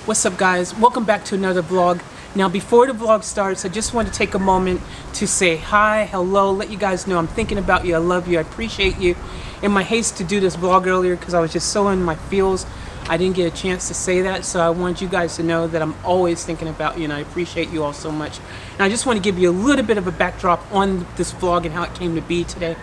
What's up, guys? Welcome back to another vlog. Now, before the vlog starts, I just want to take a moment to say hi, hello, let you guys know I'm thinking about you, I love you, I appreciate you. In my haste to do this vlog earlier, because I was just so in my feels, I didn't get a chance to say that, so I want you guys to know that I'm always thinking about you and I appreciate you all so much. And I just want to give you a little bit of a backdrop on this vlog and how it came to be today.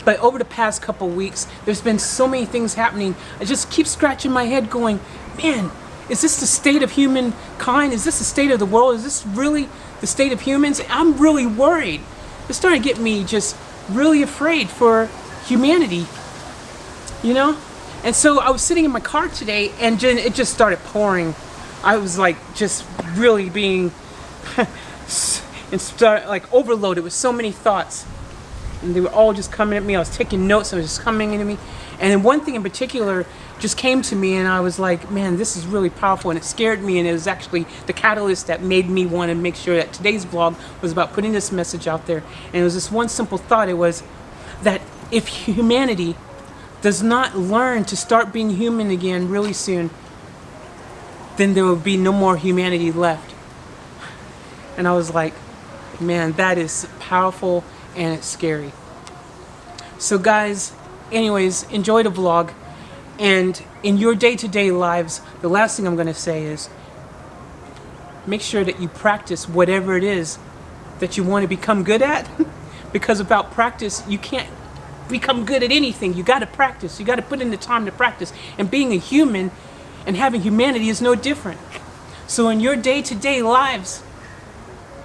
But over the past couple weeks, there's been so many things happening. I just keep scratching my head going, man, is this the state of humankind? Is this the state of the world? Is this really the state of humans? I'm really worried. It's starting to get me just really afraid for humanity, you know? And so I was sitting in my car today and it just started pouring. I was like just really being like overloaded with so many thoughts. And they were all just coming at me. I was taking notes and it was just coming into me. And then one thing in particular just came to me and I was like, man, this is really powerful, and it scared me, and it was actually the catalyst that made me want to make sure that today's vlog was about putting this message out there. And it was this one simple thought. It was that if humanity does not learn to start being human again really soon, then there will be no more humanity left. And I was like, man, that is powerful and it's scary. So guys, anyways, enjoy the vlog. And in your day-to-day lives, the last thing I'm going to say is make sure that you practice whatever it is that you want to become good at. Because without practice, you can't become good at anything. You got to practice. You got to put in the time to practice. And being a human and having humanity is no different. So in your day-to-day lives,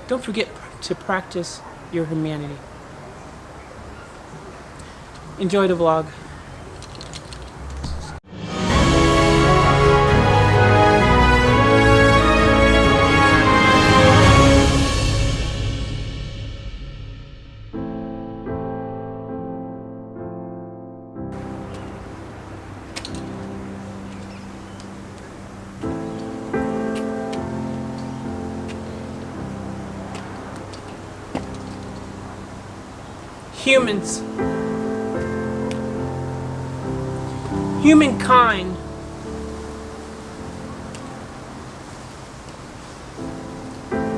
don't forget to practice your humanity. Enjoy the vlog. Humans. Humankind.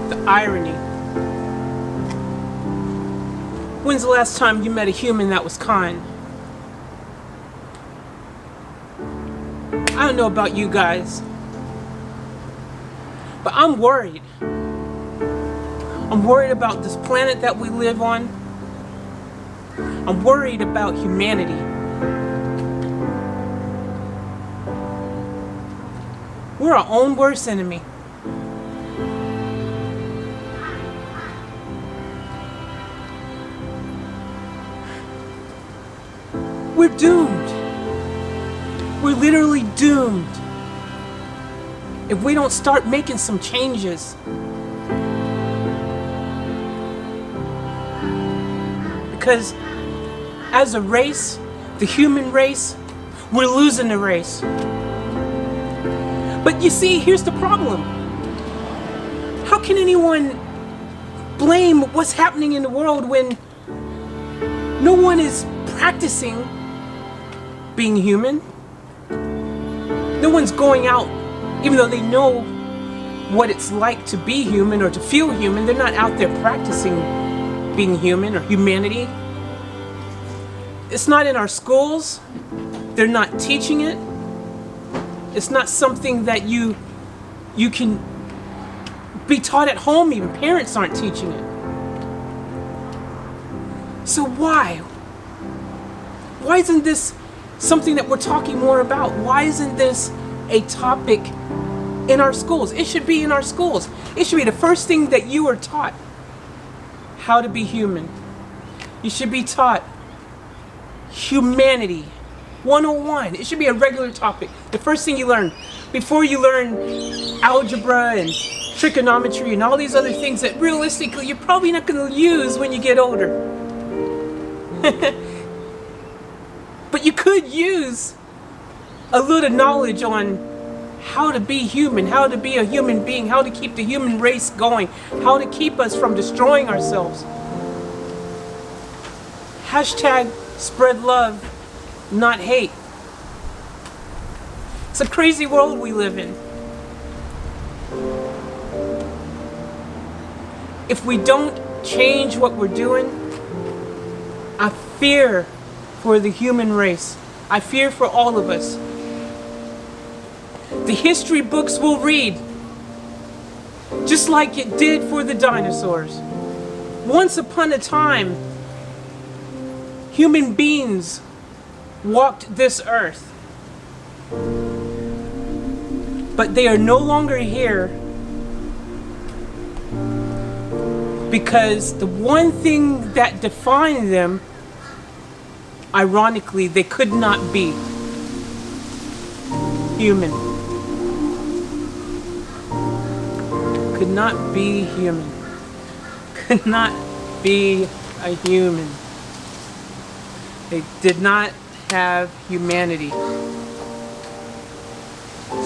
The irony. When's the last time you met a human that was kind? I don't know about you guys, but I'm worried. I'm worried about this planet that we live on. I'm worried about humanity. We're our own worst enemy. We're doomed. We're literally doomed if we don't start making some changes. Because as a race, the human race, we're losing the race. But you see, here's the problem. How can anyone blame what's happening in the world when no one is practicing being human? No one's going out, even though they know what it's like to be human or to feel human, they're not out there practicing being human or humanity. It's not in our schools. They're not teaching it. It's not something that you can be taught at home. Even parents aren't teaching it. So why? Why isn't this something that we're talking more about? Why isn't this a topic in our schools? It should be in our schools. It should be the first thing that you are taught. How to be human. You should be taught humanity 101. It should be a regular topic. The first thing you learn before you learn algebra and trigonometry and all these other things that realistically you're probably not going to use when you get older. But you could use a little knowledge on how to be human, how to be a human being, how to keep the human race going, how to keep us from destroying ourselves. Hashtag spread love, not hate. It's a crazy world we live in. If we don't change what we're doing, I fear for the human race. I fear for all of us. The history books we'll read, just like it did for the dinosaurs. Once upon a time, human beings walked this earth. But they are no longer here because the one thing that defined them, ironically, they could not be human. Could not be human. Could not be a human. They did not have humanity.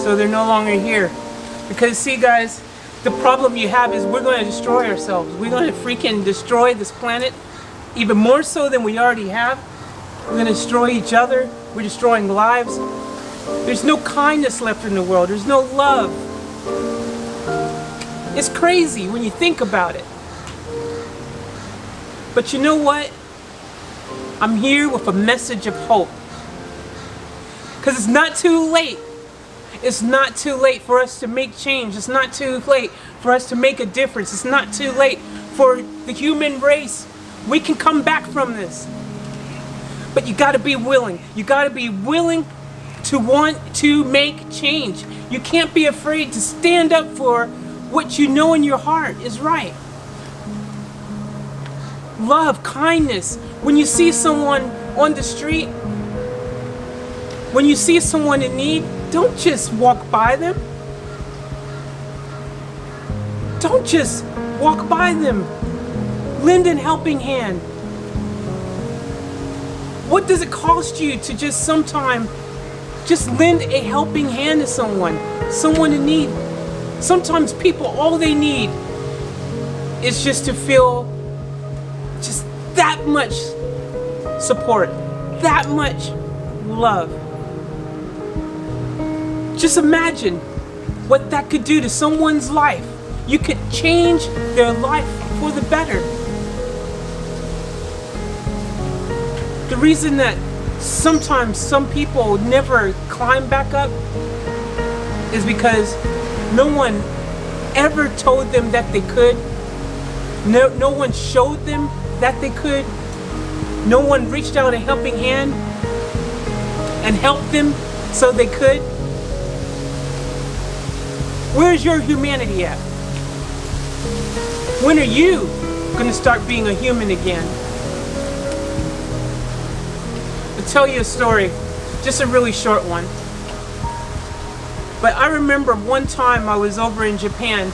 So they're no longer here. Because see guys, the problem you have is we're going to destroy ourselves. We're going to freaking destroy this planet even more so than we already have. We're going to destroy each other. We're destroying lives. There's no kindness left in the world. There's no love. It's crazy when you think about it. But you know what? I'm here with a message of hope. Because it's not too late. It's not too late for us to make change. It's not too late for us to make a difference. It's not too late for the human race. We can come back from this. But you got to be willing. You got to be willing to want to make change. You can't be afraid to stand up for what you know in your heart is right. Love, kindness. When you see someone on the street, when you see someone in need, don't just walk by them. Don't just walk by them. Lend a helping hand. What does it cost you to just sometime just lend a helping hand to someone in need? Sometimes people, all they need is just to feel just that much support, that much love. Just imagine what that could do to someone's life. You could change their life for the better. The reason that sometimes some people never climb back up is because no one ever told them that they could. No one showed them that they could. No one reached out a helping hand and helped them so they could. Where's your humanity at? When are you going to start being a human again? I'll tell you a story, just a really short one. But I remember one time I was over in Japan,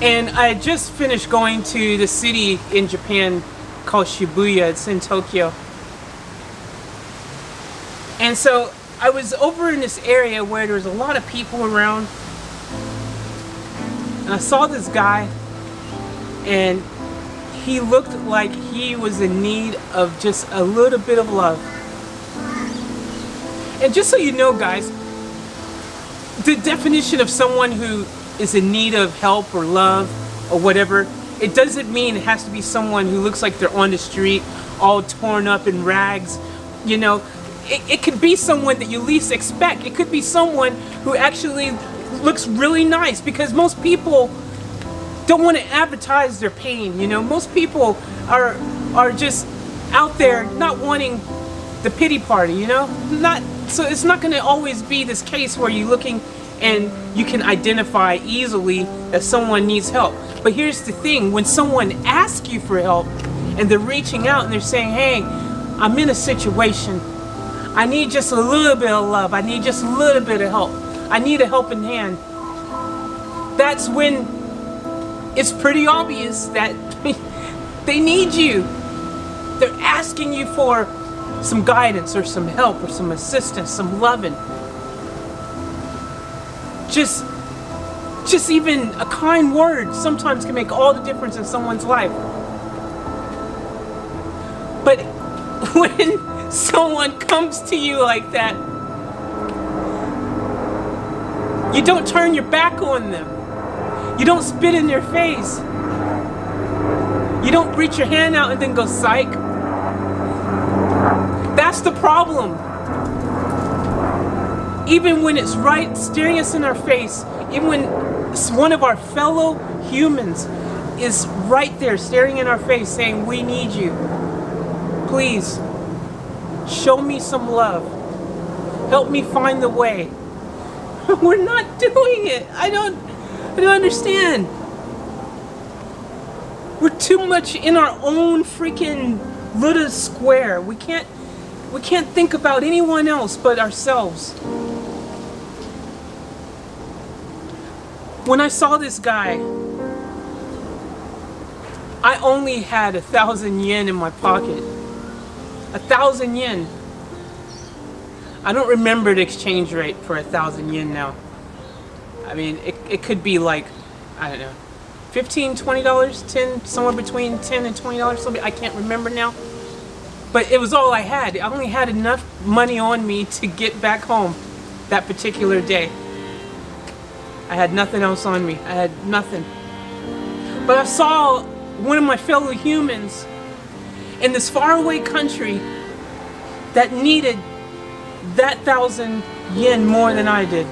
and I had just finished going to the city in Japan called Shibuya. It's in Tokyo. And so I was over in this area where there was a lot of people around, and I saw this guy, and he looked like he was in need of just a little bit of love. And just so you know, guys, the definition of someone who is in need of help or love or whatever, it doesn't mean it has to be someone who looks like they're on the street, all torn up in rags. You know, it could be someone that you least expect. It could be someone who actually looks really nice, because most people don't want to advertise their pain. You know, most people are just out there not wanting the pity party, you know? So it's not going to always be this case where you're looking and you can identify easily that someone needs help. But here's the thing, when someone asks you for help and they're reaching out and they're saying, hey, I'm in a situation, I need just a little bit of love, I need just a little bit of help, I need a helping hand, that's when it's pretty obvious that they need you. They're asking you for some guidance or some help or some assistance, some loving. Just even a kind word sometimes can make all the difference in someone's life. But when someone comes to you like that, you don't turn your back on them. You don't spit in their face. You don't reach your hand out and then go psych. That's the problem. Even when it's right staring us in our face, even when one of our fellow humans is right there staring in our face saying, we need you. Please, show me some love. Help me find the way. We're not doing it. I don't understand. We're too much in our own freaking little square. We can't think about anyone else but ourselves. When I saw this guy, I only had 1,000 yen in my pocket. 1,000 yen. I don't remember the exchange rate for 1,000 yen now. I mean, it could be like, I don't know, $15, $20, 10, somewhere between $10 and $20. I can't remember now. But it was all I had. I only had enough money on me to get back home that particular day. I had nothing else on me. I had nothing. But I saw one of my fellow humans in this faraway country that needed that 1,000 yen more than I did.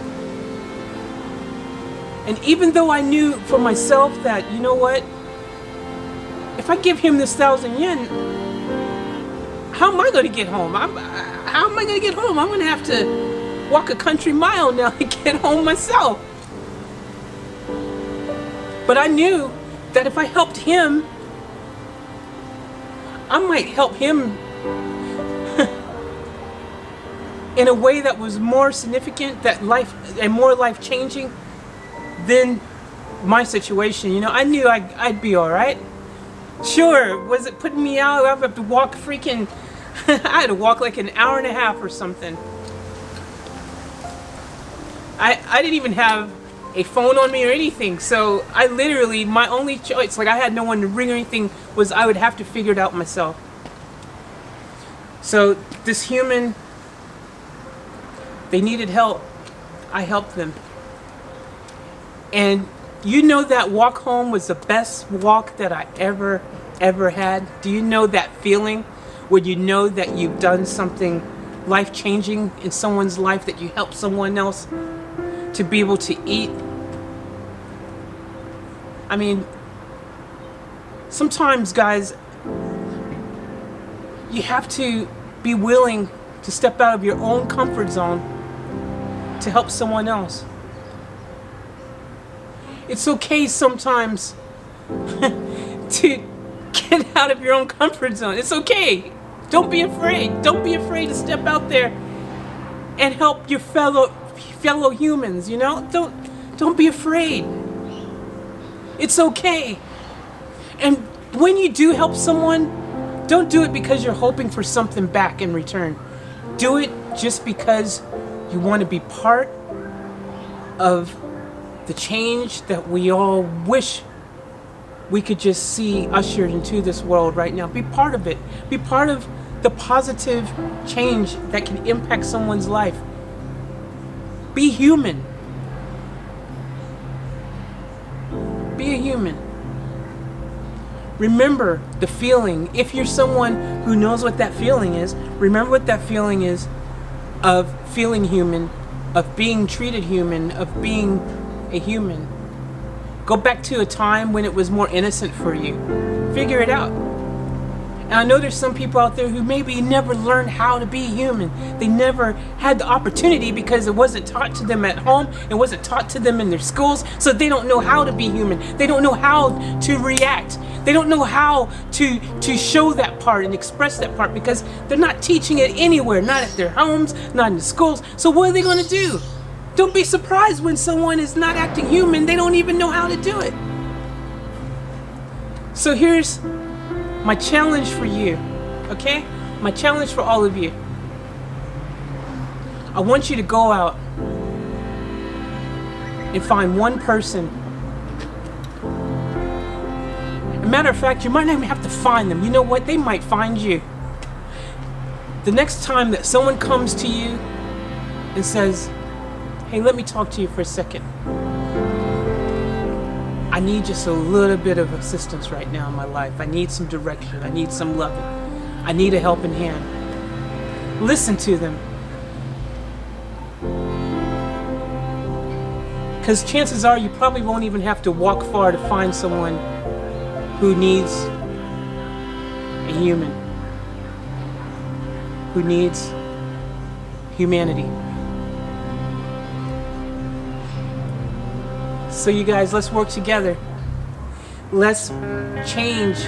And even though I knew for myself that, you know what, if I give him this 1,000 yen, how am I going to get home? How am I going to get home? I'm going to have to walk a country mile now to get home myself. But I knew that if I helped him, I might help him in a way that was more significant, that life and more life-changing than my situation. You know, I knew I'd be all right. Sure, was it putting me out? I have to walk freaking. I had to walk like an hour and a half or something. I didn't even have a phone on me or anything, so I literally, my only choice, like I had no one to ring or anything, was I would have to figure it out myself. So this human, they needed help. I helped them. And you know that walk home was the best walk that I ever had? Do you know that feeling where you know that you've done something life-changing in someone's life, that you helped someone else to be able to eat? I mean, sometimes, guys, you have to be willing to step out of your own comfort zone to help someone else. It's okay sometimes to get out of your own comfort zone. It's okay. Don't be afraid. Don't be afraid to step out there and help your fellow humans, you know? Don't be afraid. It's okay. And when you do help someone, don't do it because you're hoping for something back in return. Do it just because you want to be part of the change that we all wish we could just see ushered into this world right now. Be part of it. Be part of the positive change that can impact someone's life. Be human. Be a human. Remember the feeling. If you're someone who knows what that feeling is, remember what that feeling is of feeling human, of being treated human, of being a human. Go back to a time when it was more innocent for you. Figure it out. And I know there's some people out there who maybe never learned how to be human. They never had the opportunity because it wasn't taught to them at home. It wasn't taught to them in their schools. So they don't know how to be human. They don't know how to react. They don't know how to show that part and express that part because they're not teaching it anywhere. Not at their homes, not in the schools. So what are they going to do? Don't be surprised when someone is not acting human. They don't even know how to do it. So here's my challenge for you, okay? My challenge for all of you. I want you to go out and find one person. As a matter of fact, you might not even have to find them. You know what? They might find you. The next time that someone comes to you and says, hey, let me talk to you for a second. I need just a little bit of assistance right now in my life. I need some direction. I need some loving. I need a helping hand. Listen to them. Because chances are you probably won't even have to walk far to find someone who needs a human, who needs humanity. So you guys, let's work together. Let's change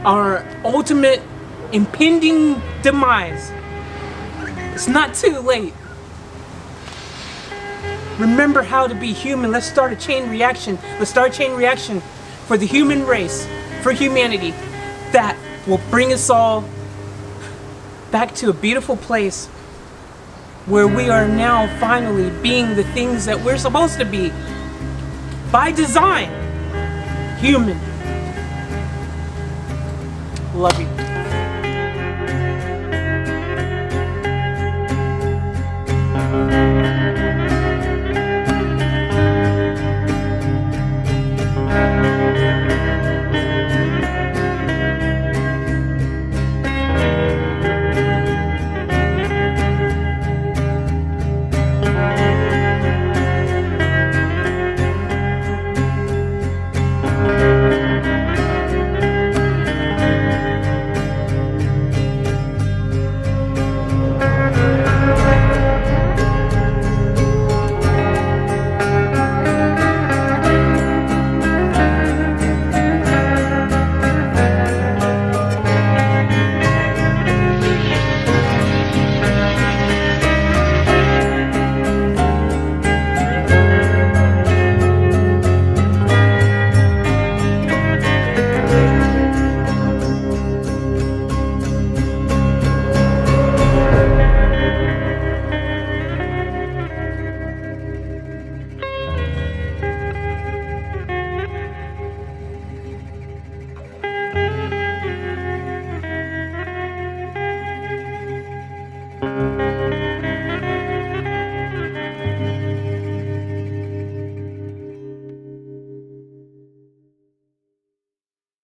our ultimate impending demise. It's not too late. Remember how to be human. Let's start a chain reaction. Let's start a chain reaction for the human race, for humanity. That will bring us all back to a beautiful place where we are now finally being the things that we're supposed to be. By design. Human. Love you.